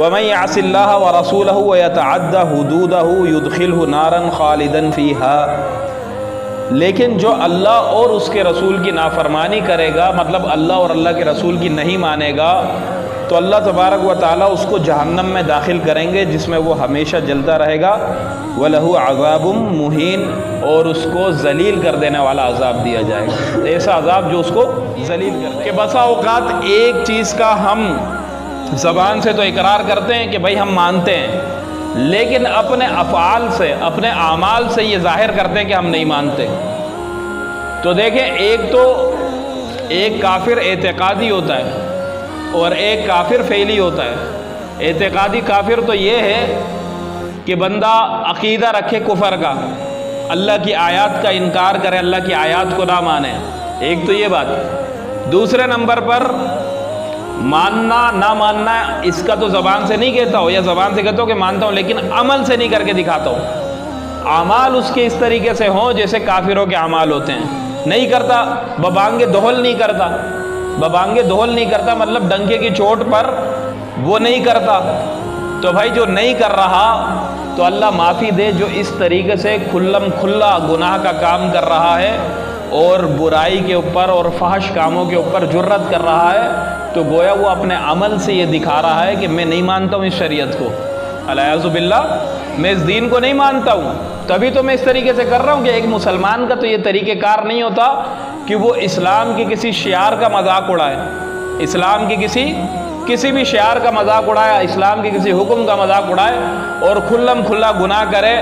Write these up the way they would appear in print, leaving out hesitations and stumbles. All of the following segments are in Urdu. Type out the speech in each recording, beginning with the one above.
وَمَن يَعْصِ اللَّهَ وَرَسُولَهُ وَيَتَعَدَّ حُدُودَهُ يُدْخِلْهُ نَارًا خَالِدًا فِيهَا، لیکن جو اللہ اور اس کے رسول کی نافرمانی کرے گا، مطلب اللہ اور اللہ کے رسول کی نہیں مانے گا، تو اللہ تبارک و تعالیٰ اس کو جہنم میں داخل کریں گے جس میں وہ ہمیشہ جلتا رہے گا۔ وَلَهُ عَذَابٌ مُّهِينٌ، اور اس کو ذلیل کر دینے والا عذاب دیا جائے گا، ایسا عذاب جو اس کو ذلیل کر دے۔ کہ بسا اوقات ایک چیز کا ہم زبان سے تو اقرار کرتے ہیں کہ بھائی ہم مانتے ہیں، لیکن اپنے افعال سے، اپنے اعمال سے یہ ظاہر کرتے ہیں کہ ہم نہیں مانتے۔ تو دیکھیں، ایک کافر اعتقادی ہوتا ہے اور ایک کافر فعلی ہوتا ہے۔ اعتقادی کافر تو یہ ہے کہ بندہ عقیدہ رکھے کفر کا، اللہ کی آیات کا انکار کرے، اللہ کی آیات کو نہ مانے، ایک تو یہ بات۔ دوسرے نمبر پر ماننا نہ ماننا، اس کا تو زبان سے نہیں کہتا ہو، یا زبان سے کہتا ہو کہ مانتا ہوں لیکن عمل سے نہیں کر کے دکھاتا ہوں۔ اعمال اس کے اس طریقے سے ہوں جیسے کافروں کے اعمال ہوتے ہیں، نہیں کرتا، ببانگ دہل نہیں کرتا، ببانگ دہل نہیں کرتا مطلب ڈنکے کی چوٹ پر وہ نہیں کرتا۔ تو بھائی جو نہیں کر رہا تو اللہ معافی دے، جو اس طریقے سے کھلم کھلا گناہ کا کام کر رہا ہے اور برائی کے اوپر اور فحش کاموں کے اوپر جرت کر رہا ہے، تو گویا وہ اپنے عمل سے یہ دکھا رہا ہے کہ میں نہیں مانتا ہوں اس شریعت کو، الیاذ باللہ، میں اس دین کو نہیں مانتا ہوں، تبھی تو میں اس طریقے سے کر رہا ہوں۔ کہ ایک مسلمان کا تو یہ طریقہ کار نہیں ہوتا کہ وہ اسلام کی کسی شعار کا مذاق اڑائے، اسلام کی کسی بھی شعار کا مذاق اڑائے، اسلام کے کسی حکم کا مذاق اڑائے اور کھلم کھلا گناہ کرے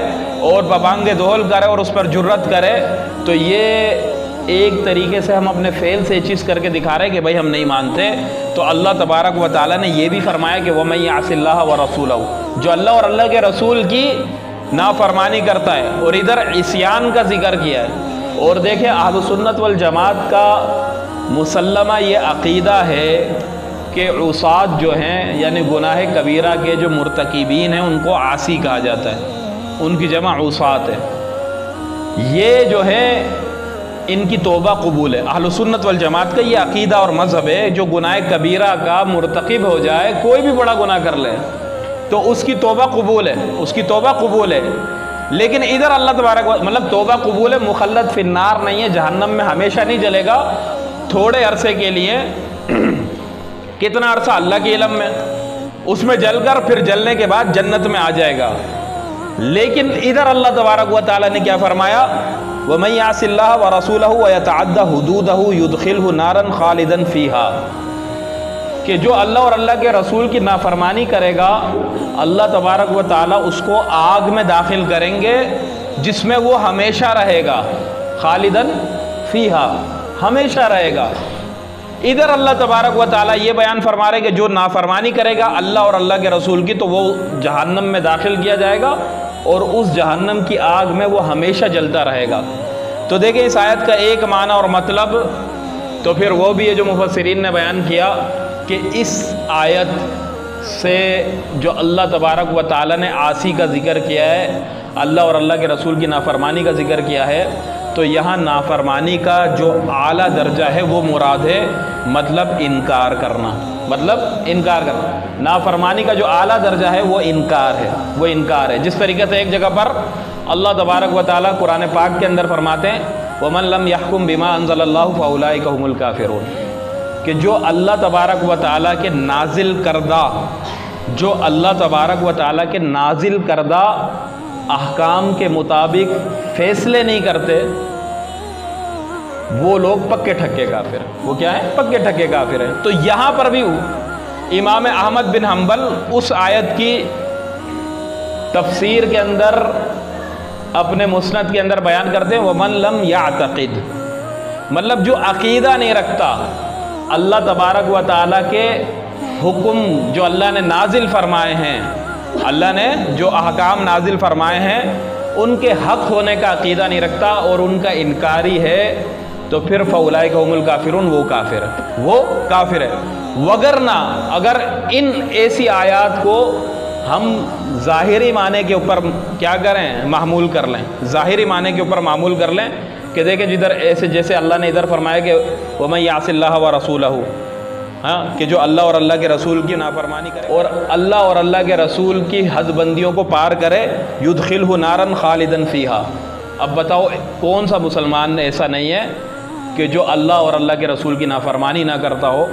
اور ببانگ دہل کرے اور اس پر جرت کرے، تو یہ ایک طریقے سے ہم اپنے فعل سے یہ چیز کر کے دکھا رہے ہیں کہ بھائی ہم نہیں مانتے۔ تو اللہ تبارک و تعالیٰ نے یہ بھی فرمایا کہ وَمَن يَعْصِ اللَّهَ وَرَسُولَهُ، جو اللہ اور اللہ کے رسول کی نافرمانی کرتا ہے، اور ادھر عصیان کا ذکر کیا ہے۔ اور دیکھیں، اہل سنت والجماعت کا مسلمہ یہ عقیدہ ہے کہ عصات جو ہیں، یعنی گناہ کبیرہ کے جو مرتکبین ہیں، ان کو عاصی کہا جاتا ہے، ان کی جمع عصات ہے۔ یہ جو ہے ان کی توبہ قبول ہے۔ اہل سنت والجماعت کا یہ عقیدہ اور مذہب ہے، جو گناہ کبیرہ کا مرتکب ہو جائے، کوئی بھی بڑا گناہ کر لے، تو اس کی توبہ قبول ہے، اس کی توبہ قبول ہے۔ لیکن ادھر اللہ تبارک مطلب توبہ قبول ہے، مخلد فی النار نہیں ہے، جہنم میں ہمیشہ نہیں جلے گا، تھوڑے عرصے کے لیے۔ کتنا عرصہ اللہ کے علم میں، اس میں جل کر پھر جلنے کے بعد جنت میں آ جائے گا۔ لیکن ادھر اللہ تبارک و تعالیٰ نے کیا فرمایا؟ وَمَن يَعْصِ اللَّهَ وَرَسُولَهُ وَيَتَعَدَّ حُدُودَهُ يُدْخِلْهُ نَارًا خَالِدًا فِيهَا، کہ جو اللہ اور اللہ کے رسول کی نافرمانی کرے گا، اللہ تبارک و تعالیٰ اس کو آگ میں داخل کریں گے جس میں وہ ہمیشہ رہے گا، خالداً فیہا، ہمیشہ رہے گا۔ ادھر اللہ تبارک و تعالیٰ یہ بیان فرما رہے کہ جو نافرمانی کرے گا اللہ اور اللہ کے رسول کی، تو وہ جہنم میں داخل کیا جائے گا اور اس جہنم کی آگ میں وہ ہمیشہ جلتا رہے گا۔ تو دیکھیں، اس آیت کا ایک معنی اور مطلب تو پھر وہ بھی ہے جو مفسرین نے بیان کیا کہ اس آیت سے جو اللہ تبارک و تعالیٰ نے عاصی کا ذکر کیا ہے، اللہ اور اللہ کے رسول کی نافرمانی کا ذکر کیا ہے، تو یہاں نافرمانی کا جو اعلیٰ درجہ ہے وہ مراد ہے، مطلب انکار کرنا، نافرمانی کا جو اعلیٰ درجہ ہے وہ انکار ہے، جس طریقے سے ایک جگہ پر اللہ تبارک و تعالیٰ قرآن پاک کے اندر فرماتے ہیں وَمَن لَمْ يَحْكُمْ بِمَا أَنزَلَ اللَّهُ فَأُولَٰئِكَ هُمُ الْكَافِرُونَ، کہ جو اللہ تبارک و تعالیٰ کے نازل کردہ احکام کے مطابق فیصلے نہیں کرتے، وہ لوگ پکے ٹھکے کافر ہیں۔ وہ کیا ہے؟ پکے ٹھکے کافر ہیں۔ تو یہاں پر بھی امام احمد بن حنبل اس آیت کی تفسیر کے اندر اپنے مسند کے اندر بیان کرتے ہیں وَمَن لَمْ يَعْتَقِدْ، مطلب جو عقیدہ نہیں رکھتا اللہ تبارک و تعالیٰ کے حکم جو اللہ نے نازل فرمائے ہیں، اللہ نے جو احکام نازل فرمائے ہیں ان کے حق ہونے کا عقیدہ نہیں رکھتا اور ان کا انکاری ہے، تو پھر فَأُولَٰئِكَ هُمُ الْكَافِرُونَ، وہ کافر ہے۔ وگرنہ اگر ان ایسی آیات کو ہم ظاہری معنی کے اوپر کیا کریں؟ معمول کر لیں، ظاہری معنی کے اوپر معمول کر لیں کہ دیکھیں جدھر ایسے جیسے اللہ نے ادھر فرمایا کہ وَمَن يَعْصِ اللَّهَ وَرَسُولَهُ، ہاں کہ جو اللہ اور اللہ کے رسول کی نافرمانی کرے اور اللہ اور اللہ کے رسول کی حد بندیوں کو پار کرے، یدخلہ نارا خالدا فیہا۔ اب بتاؤ کون سا مسلمان ایسا نہیں ہے کہ جو اللہ اور اللہ کے رسول کی نافرمانی نہ کرتا ہو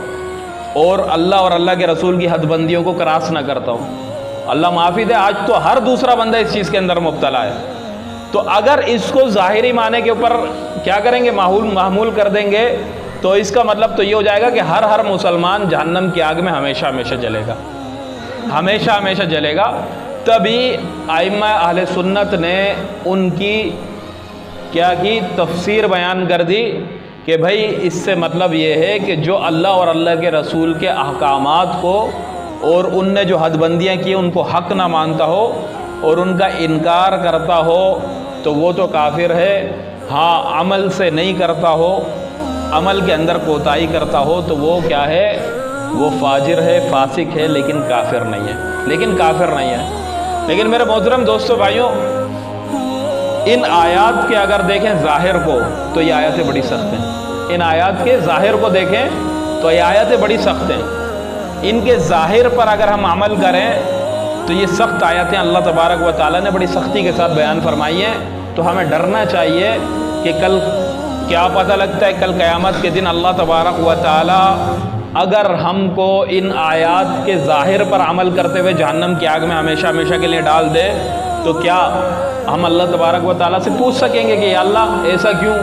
اور اللہ اور اللہ کے رسول کی حد بندیوں کو کراس نہ کرتا ہو؟ اللہ معافی دے، آج تو ہر دوسرا بندہ اس چیز کے اندر مبتلا ہے۔ تو اگر اس کو ظاہری معنی کے اوپر کیا کریں گے، محمول کر دیں گے، تو اس کا مطلب تو یہ ہو جائے گا کہ ہر مسلمان جہنم کی آگ میں ہمیشہ ہمیشہ جلے گا، ہمیشہ ہمیشہ جلے گا۔ تبھی ائمہ اہل سنت نے ان کی کیا کی تفسیر بیان کر دی کہ بھائی اس سے مطلب یہ ہے کہ جو اللہ اور اللہ کے رسول کے احکامات کو اور ان نے جو حد بندیاں کی ان کو حق نہ مانتا ہو اور ان کا انکار کرتا ہو تو وہ تو کافر ہے۔ ہاں عمل سے نہیں کرتا ہو، عمل کے اندر کوتاہی کرتا ہو تو وہ کیا ہے، وہ فاجر ہے، فاسق ہے، لیکن کافر نہیں ہے۔ لیکن میرے محترم دوستو بھائیوں، ان آیات کے اگر دیکھیں ظاہر کو تو یہ آیتیں بڑی سخت ہیں۔ ان آیات کے ظاہر کو دیکھیں تو یہ آیتیں بڑی سخت ہیں۔ ان کے ظاہر پر اگر ہم عمل کریں تو یہ سخت آیتیں اللہ تبارک و تعالیٰ نے بڑی سختی کے ساتھ بیان فرمائی ہیں۔ تو ہمیں ڈرنا چاہیے کہ کل کیا پتہ لگتا ہے، کل قیامت کے دن اللہ تبارک و تعالیٰ اگر ہم کو ان آیات کے ظاہر پر عمل کرتے ہوئے جہنم کی آگ میں ہمیشہ ہمیشہ کے لیے ڈال دے تو کیا ہم اللہ تبارک و تعالیٰ سے پوچھ سکیں گے کہ یا اللہ ایسا کیوں،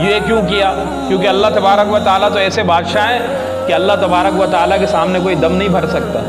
یہ کیوں کیا؟ کیونکہ اللہ تبارک و تعالیٰ تو ایسے بادشاہ ہیں کہ اللہ تبارک و تعالیٰ کے سامنے کوئی دم نہیں بھر سکتا۔